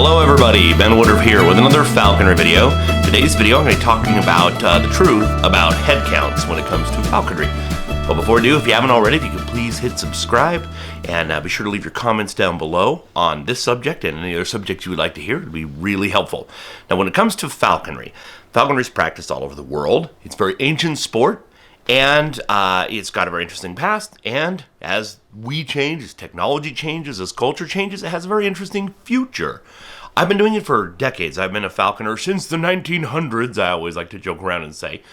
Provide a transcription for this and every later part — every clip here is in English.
Hello everybody, Ben Woodruff here with another Falconry video. Today's video I'm going to be talking about the truth about headcounts when it comes to falconry. But before I do, if you haven't already, if you could please hit subscribe and be sure to leave your comments down below on this subject and any other subjects you would like to hear. It would be really helpful. Now when it comes to falconry is practiced all over the world. It's a very ancient sport. And it's got a very interesting past, and as we change, as technology changes, as culture changes, it has a very interesting future. I've been doing it for decades. I've been a falconer since the 1900s, I always like to joke around and say.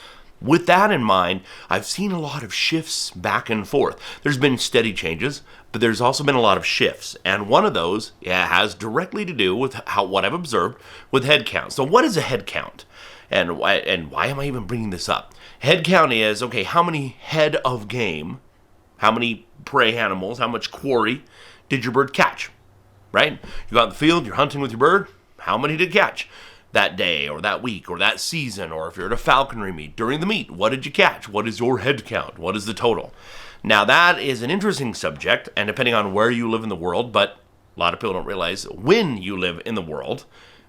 With that in mind, I've seen a lot of shifts back and forth. There's been steady changes, but there's also been a lot of shifts. And one of those has directly to do with what I've observed with head count. So what is a head count? And why am I even bringing this up? Head count is, okay, how many head of game, how many prey animals, how much quarry did your bird catch, right? You go out in the field, you're hunting with your bird, how many did you catch that day or that week or that season? Or if you're at a falconry meet, during the meet, what did you catch? What is your head count? What is the total? Now that is an interesting subject, and depending on where you live in the world, but a lot of people don't realize when you live in the world,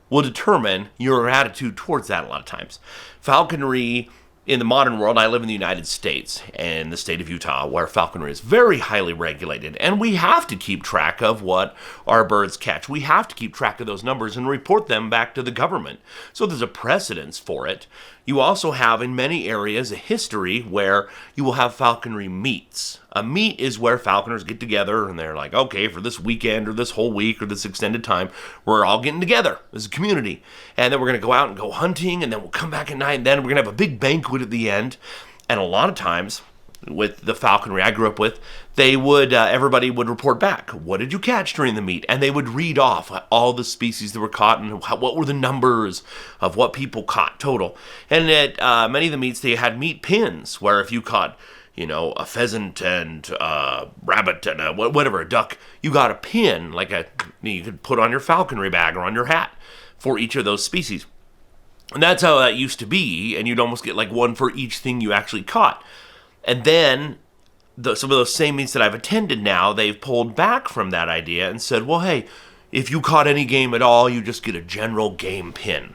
will determine your attitude towards that a lot of times. Falconry in the modern world, I live in the United States and the state of Utah, where falconry is very highly regulated, and we have to keep track of what our birds catch. We have to keep track of those numbers and report them back to the government. So there's a precedence for it. You also have, in many areas, a history where you will have falconry meets. A meet is where falconers get together and they're like, okay, for this weekend or this whole week or this extended time, we're all getting together as a community. And then we're going to go out and go hunting, and then we'll come back at night, and then we're going to have a big banquet at the end. And a lot of times, with the falconry I grew up with, they would everybody would report back. What did you catch during the meet? And they would read off all the species that were caught and what were the numbers of what people caught total. And at many of the meets, they had meat pins where if you caught, a pheasant and a rabbit and a duck, you got a pin you could put on your falconry bag or on your hat for each of those species. And that's how that used to be. And you'd almost get like one for each thing you actually caught. And then some of those same meets that I've attended now, they've pulled back from that idea and said, well, hey, if you caught any game at all, you just get a general game pin.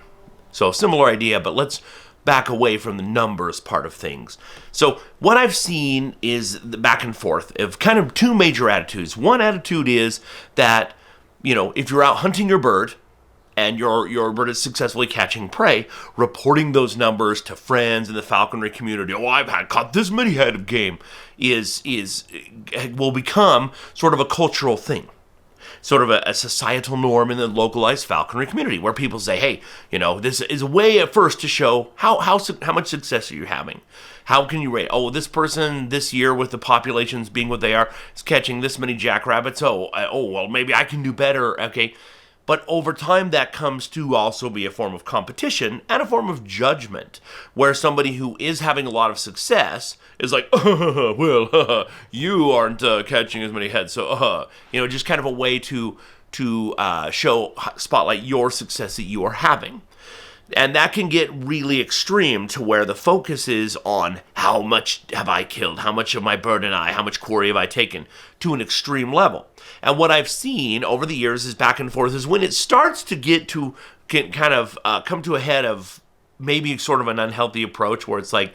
So similar idea, but let's back away from the numbers part of things. So what I've seen is the back and forth of kind of two major attitudes. One attitude is that, if you're out hunting your bird, and your bird is successfully catching prey, reporting those numbers to friends in the falconry community, I've caught this many head of game, will become sort of a cultural thing, sort of a societal norm in the localized falconry community, where people say, hey, this is a way at first to show how much success are you having. How can you rate? This person this year, with the populations being what they are, is catching this many jackrabbits. Well, maybe I can do better. Okay. But over time, that comes to also be a form of competition and a form of judgment, where somebody who is having a lot of success is like, you aren't catching as many heads, so, just kind of a way to spotlight your success that you are having. And that can get really extreme to where the focus is on how much have I killed, how much of my bird and how much quarry have I taken, to an extreme level. And what I've seen over the years is back and forth is when it starts to kind of come to a head of maybe sort of an unhealthy approach where it's like,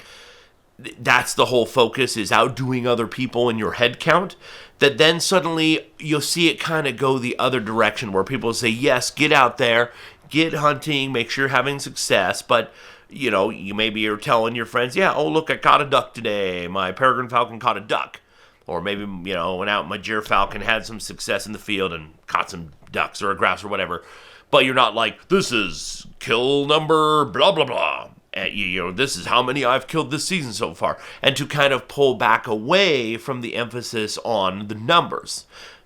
that's the whole focus is outdoing other people in your head count, that then suddenly you'll see it kind of go the other direction where people say, yes, get out there, get hunting, make sure you're having success, but you maybe are telling your friends, look, I caught a duck today, my peregrine falcon caught a duck. Or maybe, went out, my gyr falcon had some success in the field and caught some ducks or a grouse or whatever. But you're not like, this is kill number blah, blah, blah. And, this is how many I've killed this season so far. And to kind of pull back away from the emphasis on the numbers.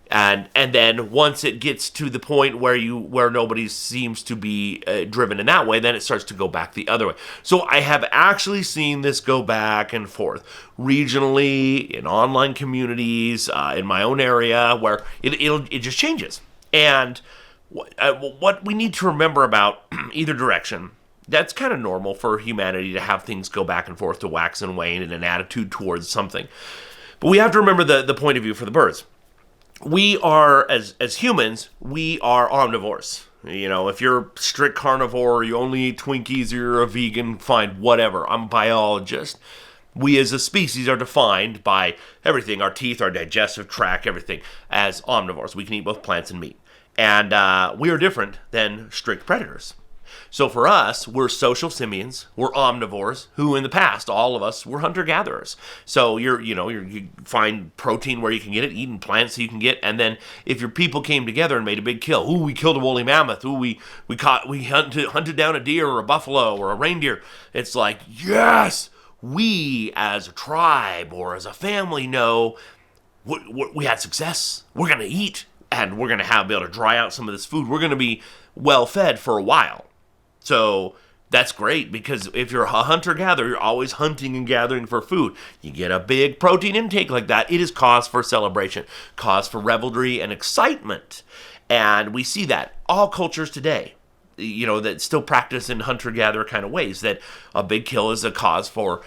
And then once it gets to the point where nobody seems to be driven in that way, then it starts to go back the other way. So I have actually seen this go back and forth regionally, in online communities, in my own area, where it just changes. And what we need to remember about either direction, that's kind of normal for humanity to have things go back and forth, to wax and wane in an attitude towards something. But we have to remember the point of view for the birds. We are, as humans, we are omnivores. If you're strict carnivore, you only eat Twinkies, or you're a vegan, fine, whatever. I'm a biologist. We as a species are defined by everything, our teeth, our digestive tract, everything, as omnivores. We can eat both plants and meat. And we are different than strict predators. So for us, we're social simians, we're omnivores, who in the past, all of us, were hunter-gatherers. So you find protein where you can get it, eating plants so you can get, and then if your people came together and made a big kill, we killed a woolly mammoth, we hunted down a deer or a buffalo or a reindeer, it's like, yes, we as a tribe or as a family know we had success, we're going to eat, and we're going to be able to dry out some of this food, we're going to be well fed for a while. So that's great, because if you're a hunter-gatherer, you're always hunting and gathering for food. You get a big protein intake like that, it is cause for celebration, cause for revelry and excitement. And we see that all cultures today, that still practice in hunter-gatherer kind of ways, that a big kill is a cause for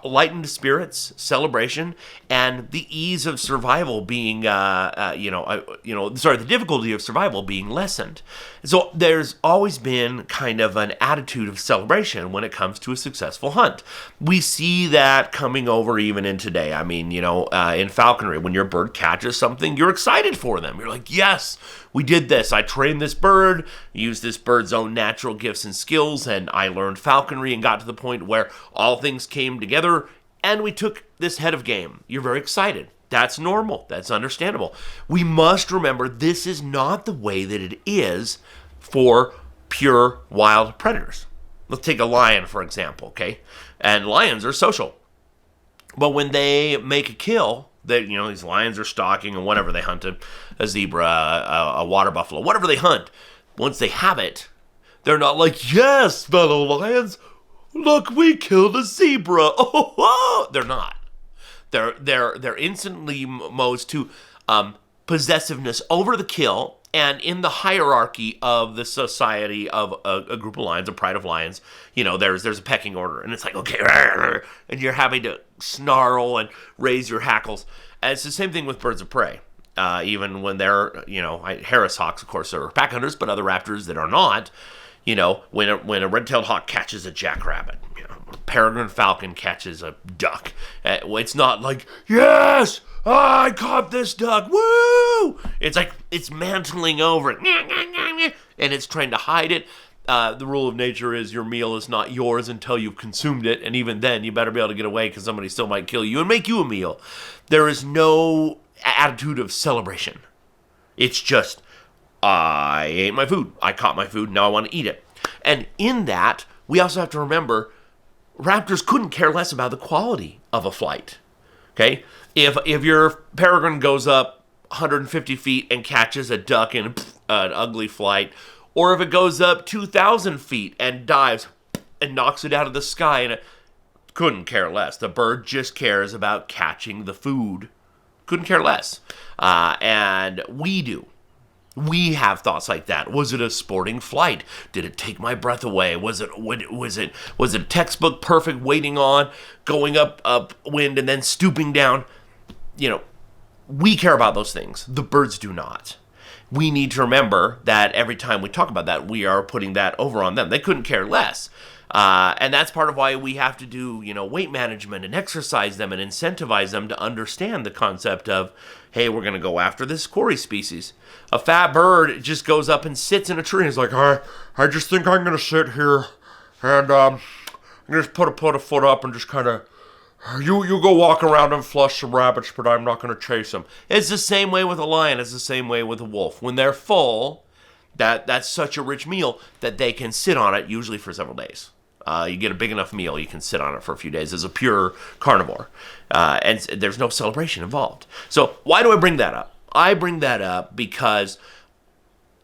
lightened spirits, celebration, and the ease of survival being, the difficulty of survival being lessened. So there's always been kind of an attitude of celebration when it comes to a successful hunt. We see that coming over even in today. I mean, in falconry, when your bird catches something, you're excited for them. You're like, yes, we did this. I trained this bird, used this bird's own natural gifts and skills, and I learned falconry and got to the point where all things came together, and we took this head of game. You're very excited. That's normal. That's understandable. We must remember this is not the way that it is for pure wild predators. Let's take a lion, for example, okay? And lions are social. But when they make a kill, these lions are stalking and whatever they hunted, a zebra, a water buffalo, whatever they hunt, once they have it, they're not like, yes, fellow lions, look, we killed a zebra. Oh. They're not. They're instantly modes to possessiveness over the kill, and in the hierarchy of the society of a group of lions, a pride of lions, there's a pecking order, and it's like, okay, and you're having to snarl and raise your hackles. And it's the same thing with birds of prey. Even when they're, Harris hawks, of course, are pack hunters, but other raptors that are not, when a red-tailed hawk catches a jackrabbit, a peregrine falcon catches a duck, it's not like, yes, I caught this duck, woo! It's like, it's mantling over it, and it's trying to hide it. The rule of nature is your meal is not yours until you've consumed it, and even then, you better be able to get away, because somebody still might kill you and make you a meal. There is no attitude of celebration. It's just, I ate my food. I caught my food. Now I want to eat it. And in that, we also have to remember, raptors couldn't care less about the quality of a flight. Okay? If your peregrine goes up 150 feet and catches a duck in an ugly flight, or if it goes up 2,000 feet and dives and knocks it out of the sky, and it couldn't care less. The bird just cares about catching the food. Couldn't care less. And we do. We have thoughts like that. Was it a sporting flight? Did it take my breath away? Was it textbook perfect waiting on, going up wind and then stooping down? We care about those things. The birds do not. We need to remember that every time we talk about that, we are putting that over on them. They couldn't care less. And that's part of why we have to do, weight management and exercise them and incentivize them to understand the concept of, hey, we're going to go after this quarry species. A fat bird just goes up and sits in a tree and is like, I just think I'm going to sit here and I'm going to put a foot up and just kind of, you go walk around and flush some rabbits, but I'm not going to chase them. It's the same way with a lion. It's the same way with a wolf. When they're full, that's such a rich meal that they can sit on it, usually for several days. You get a big enough meal, you can sit on it for a few days as a pure carnivore. And there's no celebration involved. So why do I bring that up? I bring that up because,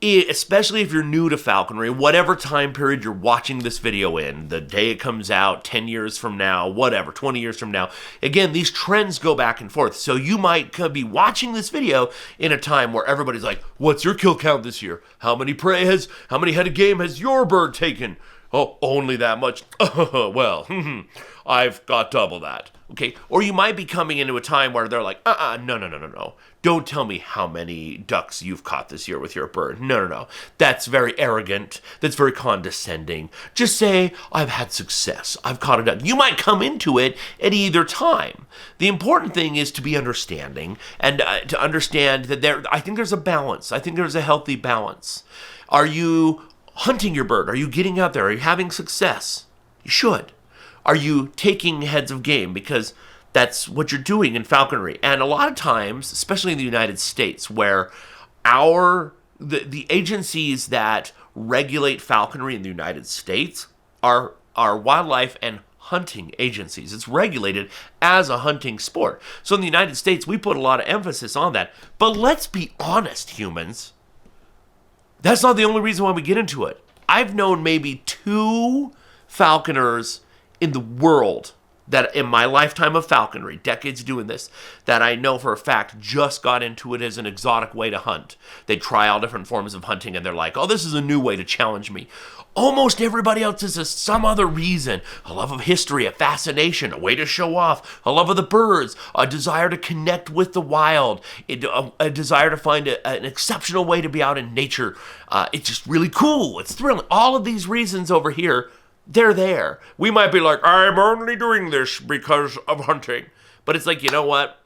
especially if you're new to falconry, whatever time period you're watching this video in, the day it comes out, 10 years from now, whatever, 20 years from now, again, these trends go back and forth. So you might be watching this video in a time where everybody's like, what's your kill count this year? How many head of game has your bird taken? Oh, only that much? Well, I've got double that. Okay, or you might be coming into a time where they're like, no. Don't tell me how many ducks you've caught this year with your bird. No. That's very arrogant. That's very condescending. Just say, I've had success. I've caught a duck. You might come into it at either time. The important thing is to be understanding and to understand that I think there's a balance. I think there's a healthy balance. Are you hunting your bird? Are you getting out there? Are you having success? You should. Are you taking heads of game? Because that's what you're doing in falconry. And a lot of times, especially in the United States, where the agencies that regulate falconry in the United States are wildlife and hunting agencies. It's regulated as a hunting sport. So in the United States, we put a lot of emphasis on that. But let's be honest, humans. That's not the only reason why we get into it. I've known maybe 2 falconers in the world that in my lifetime of falconry, decades doing this, that I know for a fact just got into it as an exotic way to hunt. They try all different forms of hunting and they're like, oh, this is a new way to challenge me. Almost everybody else is some other reason. A love of history, a fascination, a way to show off, a love of the birds, a desire to connect with the wild, a desire to find an exceptional way to be out in nature. It's just really cool. It's thrilling. All of these reasons over here, they're there. We might be like, I'm only doing this because of hunting. But it's like, you know what?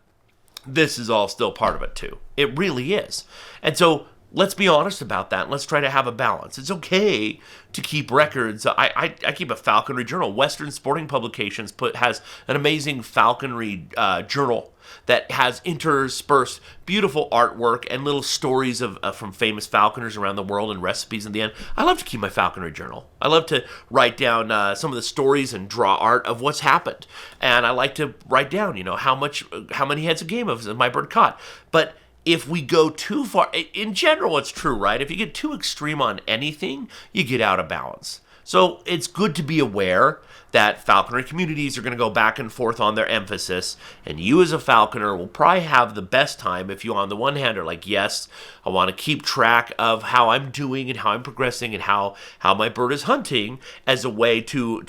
This is all still part of it too. It really is. And so let's be honest about that. Let's try to have a balance. It's okay to keep records. I keep a falconry journal. Western Sporting Publications has an amazing falconry journal that has interspersed beautiful artwork and little stories from famous falconers around the world and recipes in the end. I love to keep my falconry journal. I love to write down some of the stories and draw art of what's happened. And I like to write down, how many heads of game has my bird caught. But if we go too far, in general, it's true, right? If you get too extreme on anything, you get out of balance. So it's good to be aware that falconry communities are going to go back and forth on their emphasis, and you as a falconer will probably have the best time if you, on the one hand, are like, yes, I want to keep track of how I'm doing and how I'm progressing and how my bird is hunting as a way to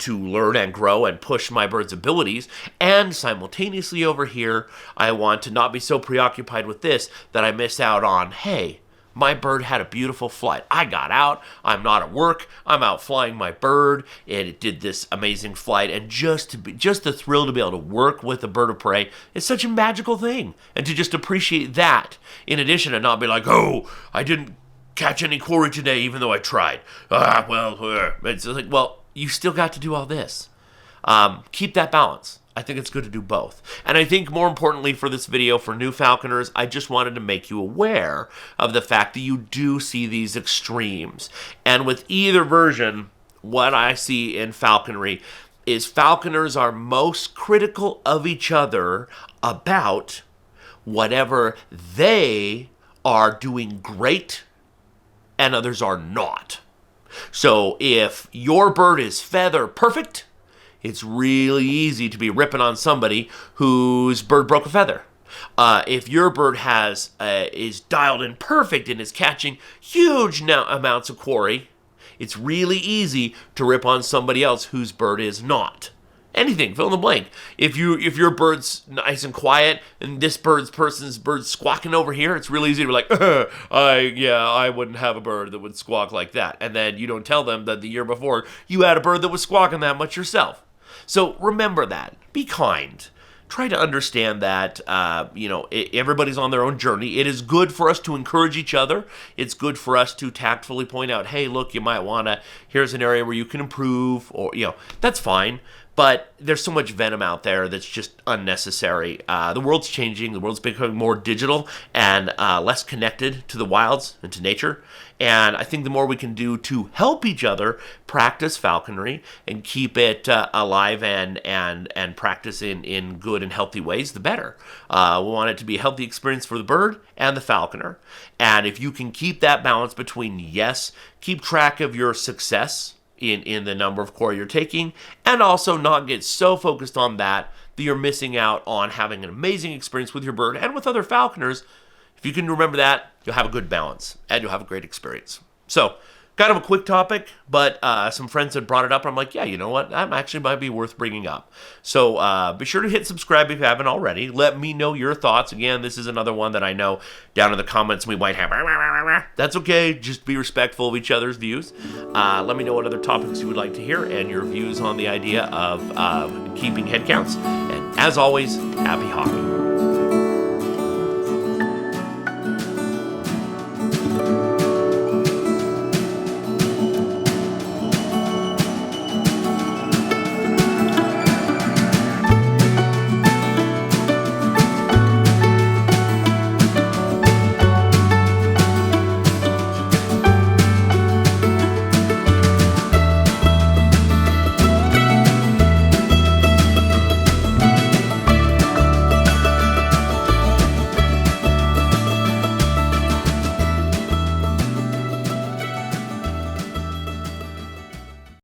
learn and grow and push my bird's abilities. And simultaneously over here, I want to not be so preoccupied with this that I miss out on, hey, my bird had a beautiful flight. I got out. I'm not at work. I'm out flying my bird, and it did this amazing flight. And just the thrill to be able to work with a bird of prey is such a magical thing. And to just appreciate that, in addition to not be like, oh, I didn't catch any quarry today, even though I tried. It's like, well, you still got to do all this. Keep that balance. I think it's good to do both. And I think more importantly for this video, for new falconers, I just wanted to make you aware of the fact that you do see these extremes. And with either version, what I see in falconry is falconers are most critical of each other about whatever they are doing great and others are not. So if your bird is feather perfect, it's really easy to be ripping on somebody whose bird broke a feather. If your bird is dialed in perfect and is catching huge amounts of quarry, it's really easy to rip on somebody else whose bird is not. Anything, fill in the blank. If your bird's nice and quiet and this person's bird's squawking over here, it's really easy to be like, I wouldn't have a bird that would squawk like that. And then you don't tell them that the year before you had a bird that was squawking that much yourself. So remember that. Be kind. Try to understand that, everybody's on their own journey. It is good for us to encourage each other. It's good for us to tactfully point out, hey, look, you might want to, here's an area where you can improve, or, that's fine. But there's so much venom out there that's just unnecessary. The world's changing. The world's becoming more digital and less connected to the wilds and to nature. And I think the more we can do to help each other practice falconry and keep it alive and practice in good and healthy ways, the better. We want it to be a healthy experience for the bird and the falconer. And if you can keep that balance between, yes, keep track of your success in the number of quarry you're taking, and also not get so focused on that you're missing out on having an amazing experience with your bird and with other falconers. If you can remember that, you'll have a good balance and you'll have a great experience. So kind of a quick topic, but some friends had brought it up. I'm like, yeah, you know what? That actually might be worth bringing up. So be sure to hit subscribe if you haven't already. Let me know your thoughts. Again, this is another one that I know down in the comments we might have. That's okay. Just be respectful of each other's views. Let me know what other topics you would like to hear and your views on the idea of keeping head counts. And as always, happy hawking.